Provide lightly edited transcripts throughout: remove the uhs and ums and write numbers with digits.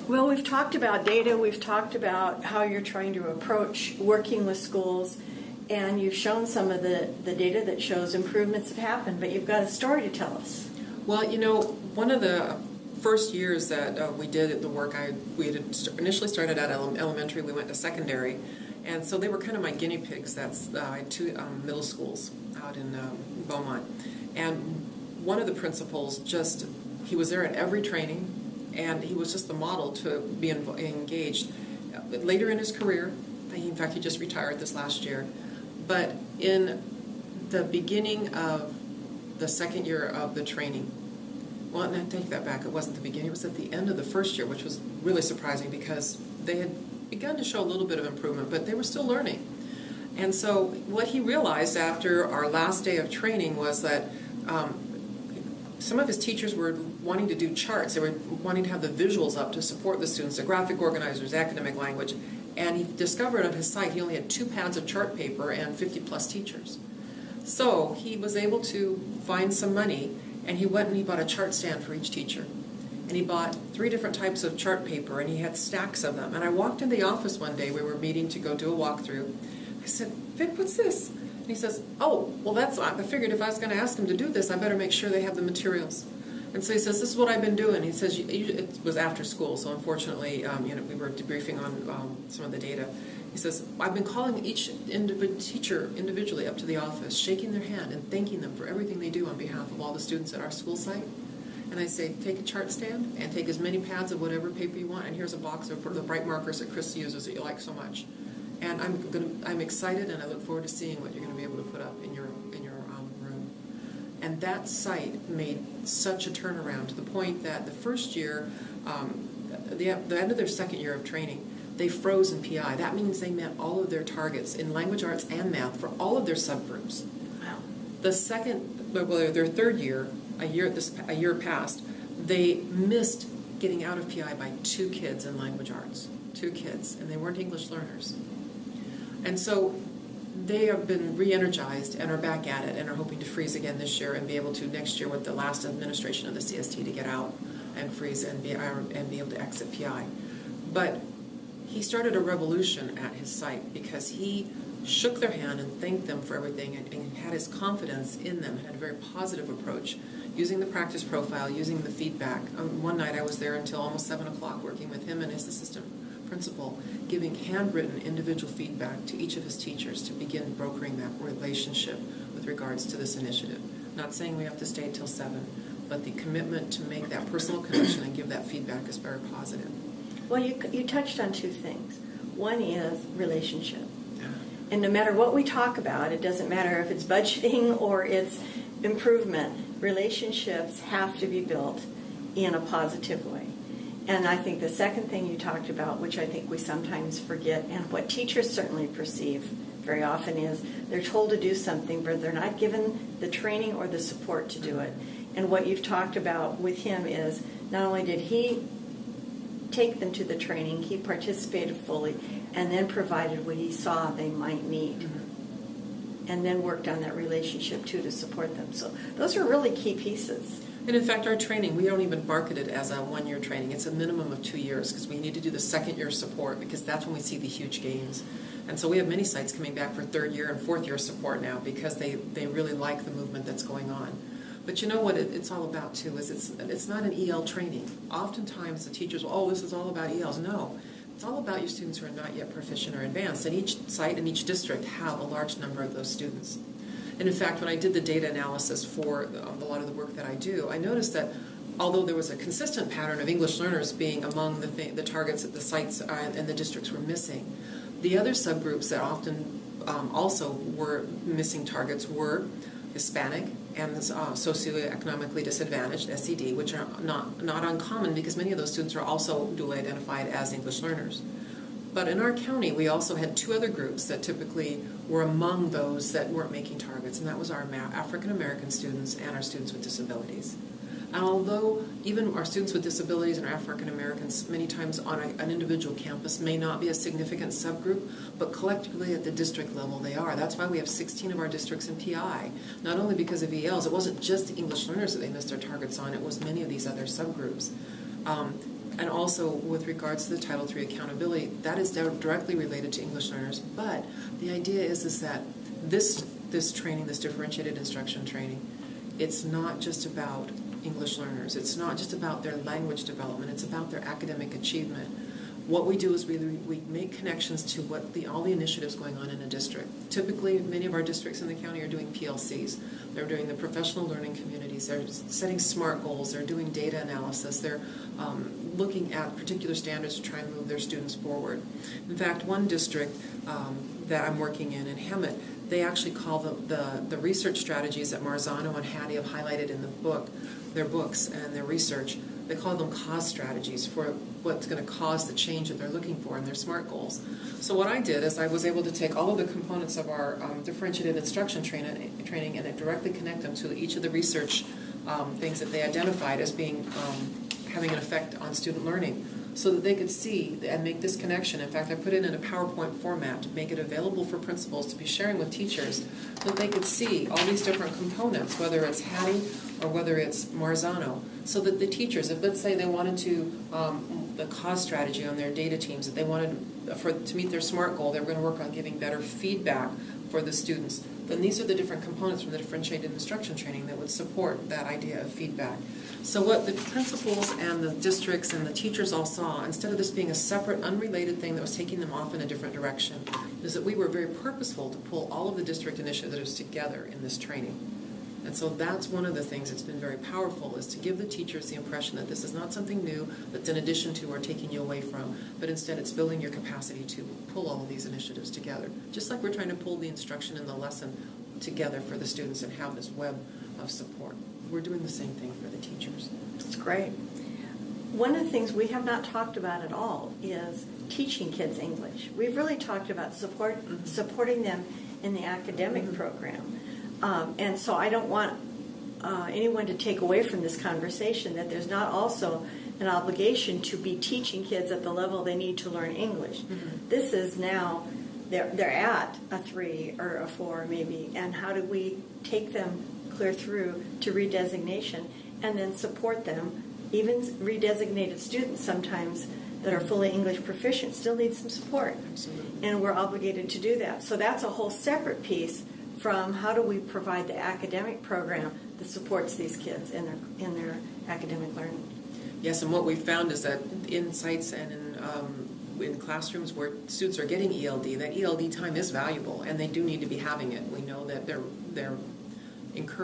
Well, we've talked about data, we've talked about how you're trying to approach working with schools, and you've shown some of the data that shows improvements have happened, but you've got a story to tell us. Well, you know, one of the first years that we did the work, we had initially started at elementary, we went to secondary, and so they were kind of my guinea pigs. I had two middle schools out in Beaumont, and one of the principals he was there at every training, and he was just the model to be engaged. Later in his career, in fact, he just retired this last year, but in the beginning of the second year of the training, well, and I take that back, it wasn't the beginning, it was at the end of the first year, which was really surprising because they had begun to show a little bit of improvement, but they were still learning. And so what he realized after our last day of training was that some of his teachers were wanting to do charts. They were wanting to have the visuals up to support the students, the graphic organizers, academic language. And he discovered on his site he only had 2 pads of chart paper and 50 plus teachers. So he was able to find some money, and he went and he bought a chart stand for each teacher. And he bought 3 different types of chart paper, and he had stacks of them. And I walked in the office one day, we were meeting to go do a walkthrough. I said, Vic, what's this? And he says, oh, well, I figured if I was going to ask them to do this, I better make sure they have the materials. And so he says, this is what I've been doing. He says, it was after school, so unfortunately, we were debriefing on some of the data. He says, I've been calling each teacher individually up to the office, shaking their hand and thanking them for everything they do on behalf of all the students at our school site. And I say, take a chart stand and take as many pads of whatever paper you want, and here's a box of the bright markers that Kris uses that you like so much. And I'm excited, and I look forward to seeing what you're going to be able to put up in your room. And that site made such a turnaround to the point that the first year, the end of their second year of training, they froze in PI. That means they met all of their targets in language arts and math for all of their subgroups. Wow. Their third year, a year past, they missed getting out of PI by 2 kids in language arts. 2 kids, and they weren't English learners. And so they have been re-energized and are back at it and are hoping to freeze again this year and be able to next year with the last administration of the CST to get out and freeze and be able to exit PI. But he started a revolution at his site because he shook their hand and thanked them for everything and had his confidence in them and had a very positive approach, using the practice profile, using the feedback. One night I was there until almost 7 o'clock working with him and his assistant principal, giving handwritten individual feedback to each of his teachers to begin brokering that relationship with regards to this initiative. Not saying we have to stay till 7, but the commitment to make that personal connection and give that feedback is very positive. Well, you touched on 2 things. One is relationship. And no matter what we talk about, it doesn't matter if it's budgeting or it's improvement, relationships have to be built in a positive way. And I think the second thing you talked about, which I think we sometimes forget, and what teachers certainly perceive very often is they're told to do something, but they're not given the training or the support to do it. And what you've talked about with him is not only did he take them to the training, he participated fully, and then provided what he saw they might need. Mm-hmm. And then worked on that relationship too to support them. So those are really key pieces. And in fact, our training, we don't even market it as a 1-year training. It's a minimum of 2 years because we need to do the second year support because that's when we see the huge gains. And so we have many sites coming back for 3rd year and 4th year support now because they really like the movement that's going on. But you know what it's all about too is it's not an EL training. Oftentimes the teachers will, this is all about ELs. No, it's all about your students who are not yet proficient or advanced. And each site and each district have a large number of those students. And in fact, when I did the data analysis for a lot of the work that I do, I noticed that although there was a consistent pattern of English learners being among the targets that the sites and the districts were missing, the other subgroups that often also were missing targets were Hispanic and socioeconomically disadvantaged, SED, which are not uncommon because many of those students are also dually identified as English learners. But in our county, we also had 2 other groups that typically were among those that weren't making targets, and that was our African American students and our students with disabilities. And although even our students with disabilities and our African Americans many times on an individual campus may not be a significant subgroup, but collectively at the district level they are. That's why we have 16 of our districts in PI, not only because of ELs. It wasn't just English learners that they missed their targets on, it was many of these other subgroups. And also with regards to the Title III accountability, that is directly related to English learners. But the idea is that this training, this differentiated instruction training, it's not just about English learners. It's not just about their language development. It's about their academic achievement. What we do is we make connections to all the initiatives going on in a district. Typically, many of our districts in the county are doing PLCs. They're doing the professional learning communities. They're setting SMART goals. They're doing data analysis. They're looking at particular standards to try and move their students forward. In fact, one district that I'm working in Hemet, they actually call the research strategies that Marzano and Hattie have highlighted in their books and their research. They call them cause strategies for what's going to cause the change that they're looking for in their SMART goals. So what I did is I was able to take all of the components of our differentiated instruction training and directly connect them to each of the research things that they identified as being having an effect on student learning, so that they could see and make this connection. In fact, I put it in a PowerPoint format to make it available for principals to be sharing with teachers, so that they could see all these different components, whether it's Hattie or whether it's Marzano, so that the teachers, if let's say they wanted to, the cause strategy on their data teams, that they wanted to meet their SMART goal, they were going to work on giving better feedback for the students, then these are the different components from the differentiated instruction training that would support that idea of feedback. So what the principals and the districts and the teachers all saw, instead of this being a separate, unrelated thing that was taking them off in a different direction, is that we were very purposeful to pull all of the district initiatives together in this training. And so that's one of the things that's been very powerful, is to give the teachers the impression that this is not something new that's in addition to or taking you away from, but instead it's building your capacity to pull all of these initiatives together. Just like we're trying to pull the instruction and the lesson together for the students and have this web of support. We're doing the same thing for the teachers. That's great. One of the things we have not talked about at all is teaching kids English. We've really talked about supporting them in the academic program. And so I don't want anyone to take away from this conversation that there's not also an obligation to be teaching kids at the level they need to learn English. Mm-hmm. This is now, they're at a 3 or a 4 maybe, and how do we take them clear through to redesignation and then support them? Even redesignated students sometimes that are fully English proficient still need some support. Absolutely. And we're obligated to do that. So that's a whole separate piece from how do we provide the academic program that supports these kids in their academic learning. Yes, and what we found is that in sites and in classrooms where students are getting ELD, that ELD time is valuable, and they do need to be having it. We know that they're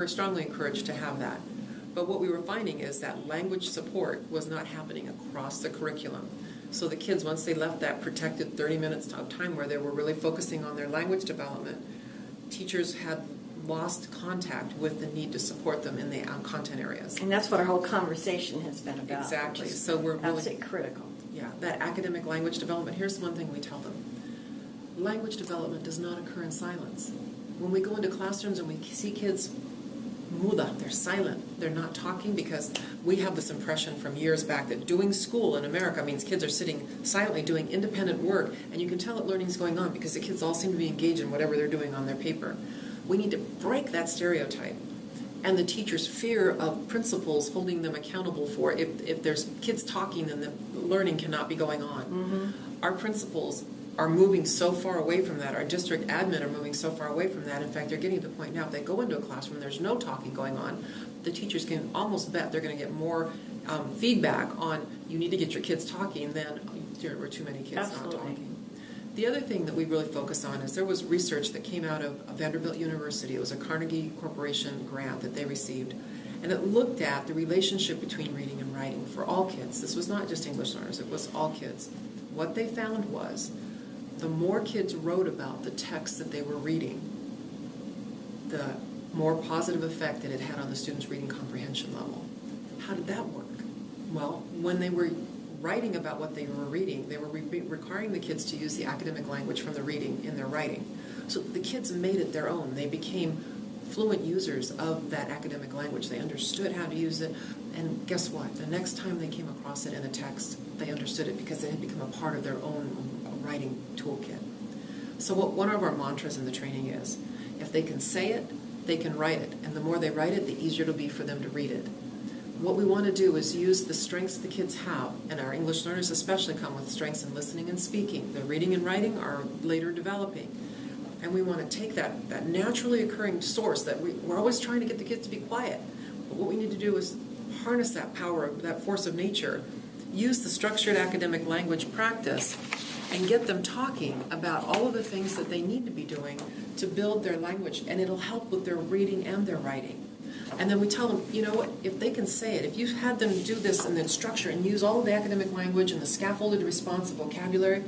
strongly encouraged to have that. But what we were finding is that language support was not happening across the curriculum. So the kids, once they left that protected 30 minutes of time where they were really focusing on their language development, teachers had lost contact with the need to support them in the content areas. And that's what our whole conversation has been about. Exactly. So we're really absolutely critical. Yeah, that academic language development. Here's one thing we tell them. Language development does not occur in silence. When we go into classrooms and we see kids muda, they're silent, they're not talking, because we have this impression from years back that doing school in America means kids are sitting silently doing independent work, and you can tell that learning's going on because the kids all seem to be engaged in whatever they're doing on their paper. We need to break that stereotype and the teacher's fear of principals holding them accountable for if there's kids talking, then the learning cannot be going on. Mm-hmm. Our principals are moving so far away from that. Our district admin are moving so far away from that. In fact, they're getting to the point now, if they go into a classroom and there's no talking going on, the teachers can almost bet they're going to get more feedback on, you need to get your kids talking than there were too many kids Absolutely. not talking. The other thing that we really focus on is there was research that came out of Vanderbilt University. It was a Carnegie Corporation grant that they received, and it looked at the relationship between reading and writing for all kids. This was not just English learners, it was all kids. What they found was the more kids wrote about the text that they were reading, the more positive effect that it had on the students' reading comprehension level. How did that work? Well, when they were writing about what they were reading, they were requiring the kids to use the academic language from the reading in their writing. So the kids made it their own. They became fluent users of that academic language. They understood how to use it, and guess what? The next time they came across it in a text, they understood it because it had become a part of their own writing toolkit. So one of our mantras in the training is, if they can say it, they can write it, and the more they write it, the easier it'll be for them to read it. what we want to do is use the strengths the kids have, and our English learners especially come with strengths in listening and speaking. Their reading and writing are later developing. And we want to take that naturally occurring source that we're always trying to get the kids to be quiet. But what we need to do is harness that power, that force of nature, use the structured academic language practice, and get them talking about all of the things that they need to be doing to build their language, and it'll help with their reading and their writing. And then we tell them, you know what, if they can say it, if you've had them do this and then structure and use all of the academic language and the scaffolded response vocabulary,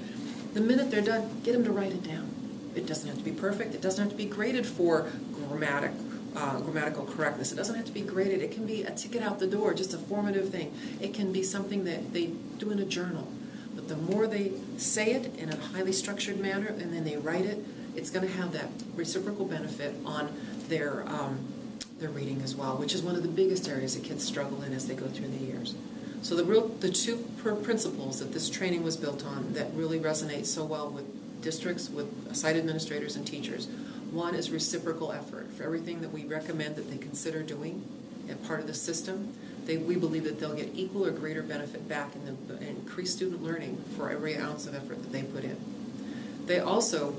the minute they're done, get them to write it down. It doesn't have to be perfect. It doesn't have to be graded for grammatical correctness. It doesn't have to be graded. It can be a ticket out the door, just a formative thing. It can be something that they do in a journal. But the more they say it in a highly structured manner and then they write it, it's going to have that reciprocal benefit on their reading as well, which is one of the biggest areas that kids struggle in as they go through the years. So the two principles that this training was built on that really resonate so well with districts, with site administrators and teachers. One is reciprocal effort. For everything that we recommend that they consider doing as part of the system, we believe that they'll get equal or greater benefit back in the increased student learning for every ounce of effort that they put in. They also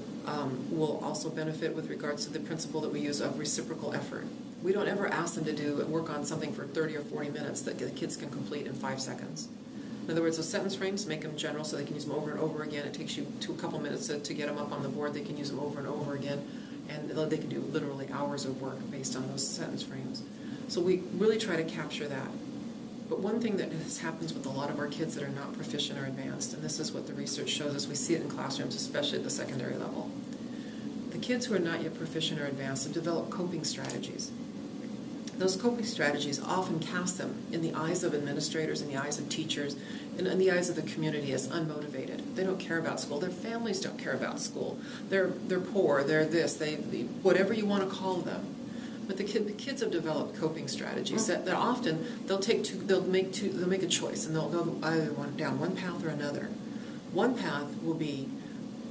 will also benefit with regards to the principle that we use of reciprocal effort. We don't ever ask them to work on something for 30 or 40 minutes that the kids can complete in 5 seconds. In other words, those sentence frames, make them general so they can use them over and over again. It takes you a couple minutes to get them up on the board. They can use them over and over again, and they can do literally hours of work based on those sentence frames. So we really try to capture that. But one thing that happens with a lot of our kids that are not proficient or advanced, and this is what the research shows us, we see it in classrooms, especially at the secondary level. The kids who are not yet proficient or advanced have developed coping strategies. Those coping strategies often cast them in the eyes of administrators, in the eyes of teachers, and in the eyes of the community as unmotivated. They don't care about school. Their families don't care about school. They're poor. They're this. They whatever you want to call them. But the kids have developed coping strategies that often they'll make a choice, and they'll go either down one path or another. One path will be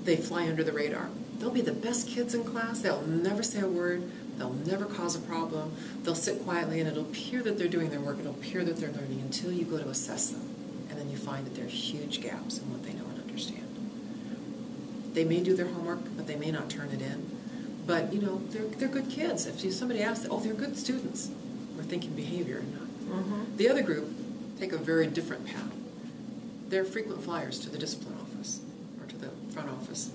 they fly under the radar. They'll be the best kids in class. They'll never say a word. They'll never cause a problem. They'll sit quietly, and it'll appear that they're doing their work. It'll appear that they're learning until you go to assess them. And then you find that there are huge gaps in what they know and understand. They may do their homework, but they may not turn it in. But, they're good kids. If somebody asks, they're good students. We're thinking behavior. Mm-hmm. The other group take a very different path. They're frequent flyers to the discipline office or to the front office.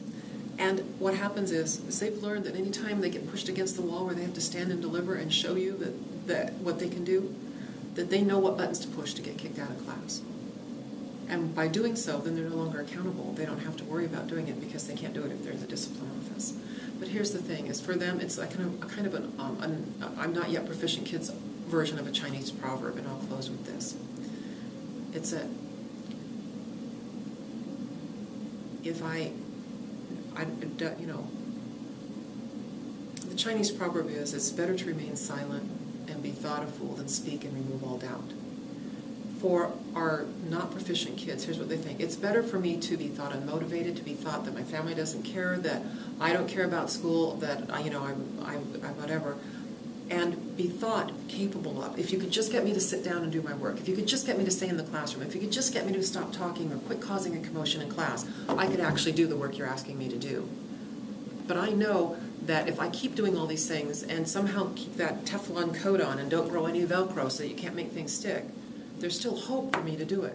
And what happens is they've learned that any time they get pushed against the wall where they have to stand and deliver and show you that what they can do, that they know what buttons to push to get kicked out of class. And by doing so, then they're no longer accountable. They don't have to worry about doing it because they can't do it if they're in the discipline office. But here's the thing: is for them, it's like an I'm not yet proficient kids version of a Chinese proverb, and I'll close with this. It's the Chinese proverb is, it's better to remain silent and be thought a fool than speak and remove all doubt. For our not proficient kids, here's what they think. It's better for me to be thought unmotivated, to be thought that my family doesn't care, that I don't care about school, that I'm whatever, and be thought capable of. If you could just get me to sit down and do my work, if you could just get me to stay in the classroom, if you could just get me to stop talking or quit causing a commotion in class, I could actually do the work you're asking me to do. But I know that if I keep doing all these things and somehow keep that Teflon coat on and don't grow any Velcro so that you can't make things stick, there's still hope for me to do it.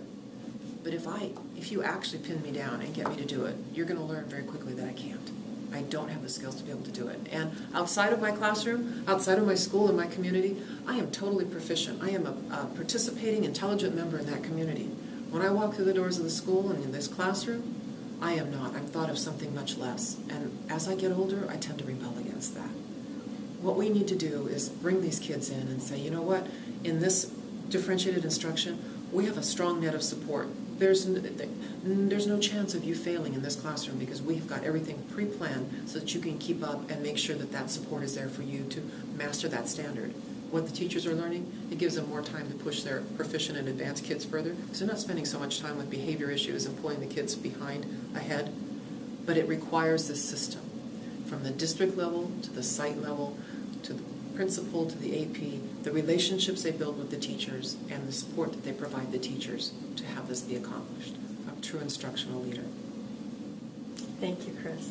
But if you actually pin me down and get me to do it, you're going to learn very quickly that I can't. I don't have the skills to be able to do it. And outside of my classroom, outside of my school and my community, I am totally proficient. I am a participating, intelligent member in that community. When I walk through the doors of the school and in this classroom, I am not. I'm thought of something much less. And as I get older, I tend to rebel against that. What we need to do is bring these kids in and say, you know what, in this differentiated instruction, we have a strong net of support. There's no chance of you failing in this classroom because we've got everything pre-planned so that you can keep up and make sure that that support is there for you to master that standard. What the teachers are learning, it gives them more time to push their proficient and advanced kids further because they're not spending so much time with behavior issues and pulling the kids ahead. But it requires this system from the district level to the site level to the principal to the AP, the relationships they build with the teachers, and the support that they provide the teachers to have this be accomplished. A true instructional leader. Thank you, Kris.